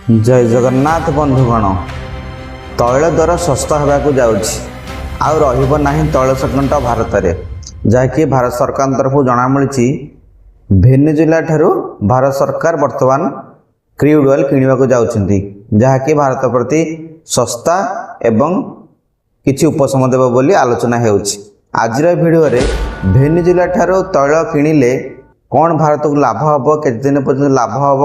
जय जगन्नाथ बंधुगण तैल दर सस्ता होगाकू जाउछि आउ रहिबो नाही तैल संकट भारत रे जहाँकि भारत सरकार तरफ जना मिली भेनेजुला ठारू भारत सरकार वर्तमान क्रूड ऑयल किणवाक जाउछन्ती जहाँकि भारत प्रति सस्ता एवं किछि उपशम देव बोली आलोचना हेउछि। आजिर भिडियो रे भेनेजुला ठारू तैल किणिले कौन भारत को लाभ हम केते दिन पर्यंत लाभ हम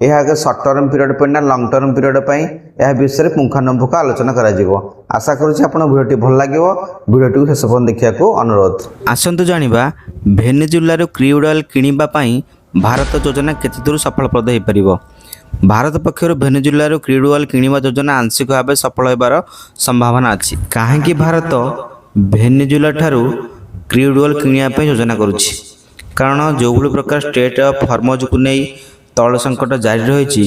यह सर्ट टर्म पीरियड पर ना लंग टर्म पीरियड पर यह विषय पुंखानुपुंख आलोचना करा जिवो। आशा करुछि आपण वीडियोटी भल लागिवो वीडियोटी को शेष पर्यंत देखिया को अनुरोध। आसंतु जानिबा भेनेजुला रो क्रूड ऑयल किनिबा पई भारत योजना केते दूर सफलप्रद हो परिबो। भारत पक्षर भेनेजुला रो क्रूड ऑयल किनिबा योजना आंशिक भाव सफल होबार संभावना अछि। काहेकि भारत भेनेजुला ठारू क्रूड ऑयल किनिया पई योजना करूछि कारण जो प्रकार स्टेट ऑफ हॉर्मुज को नहीं तैल संकट जारी रही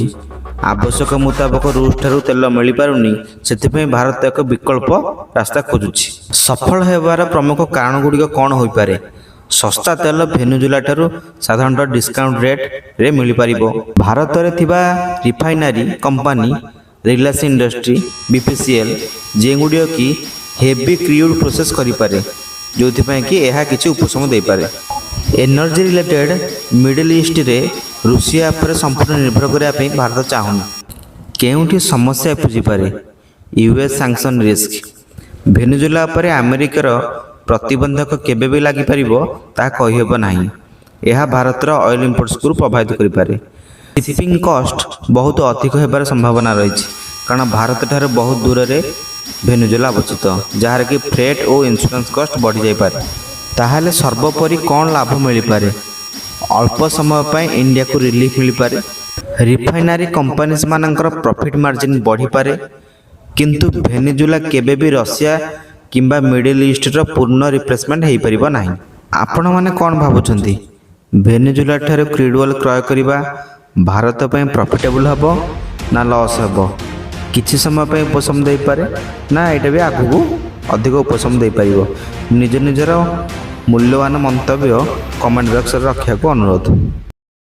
आवश्यक मुताबक रूस ठारू तेल मिल पारुनी से भारत एक विकल्प रास्ता खोजुछि। सफल होबार प्रमुख कारण गुड़िक कौन हो पारे? सस्ता तेल भेनेजुला ठारू साधारणतः डिस्काउंट रेट रे मिल पारिबो। भारत रे थिबा refinery company Reliance industry BPCL जेगुड़िया कि हेवी क्रूड प्रोसेस करि पारे जो कि यह किसी उपशम दे पारे। एनर्जी रिलेटेड मिडिल ईस्ट रे रूसिया पर संपूर्ण निर्भर करने भारत चाहूनी केउठी समस्या पूजी पारे यूएस सैंक्शन रिस्क भेनेजुला पर अमेरिकार प्रतिबंधक केबे भी लागि परिबो ता कहिबो नाही। यह भारतर ऑयल इंपोर्ट्स को प्रभावित करि पारे। शिपिंग कॉस्ट बहुत अधिक होबार संभावना रही कारण भारत ठार बहुत दूर रे भेनेजुला अवस्थित जार कि फ्रेट और इंश्योरेंस कॉस्ट बढ़ी जाय पारे। ताहले सर्वोपरि कौन लाभ मिल पारे? अल्प समय पर इंडिया को रिलीफ मिल पारे। रिफाइनरी कंपनीज मानकर प्रॉफिट मार्जिन बढ़ी पारे किंतु भेनेजुला केबे भी रशिया किंबा मिडिल ईस्ट रो पूर्ण रिप्लेसमेंट हो परिबो नाही। आपण माने कौन भाबुछंती भेनेजुला ठारे क्रूड ऑयल क्रय करिबा भारत पय प्रॉफिटेबल हबो ना लॉस हबो? किछि समय पे उपशम दे पारे ना एटा भी आगु अधिक उपशम दे पारिबो। निज निजर मूल्यवान मंतव्य कमेंट बॉक्स रे रखिया को अनुरोध।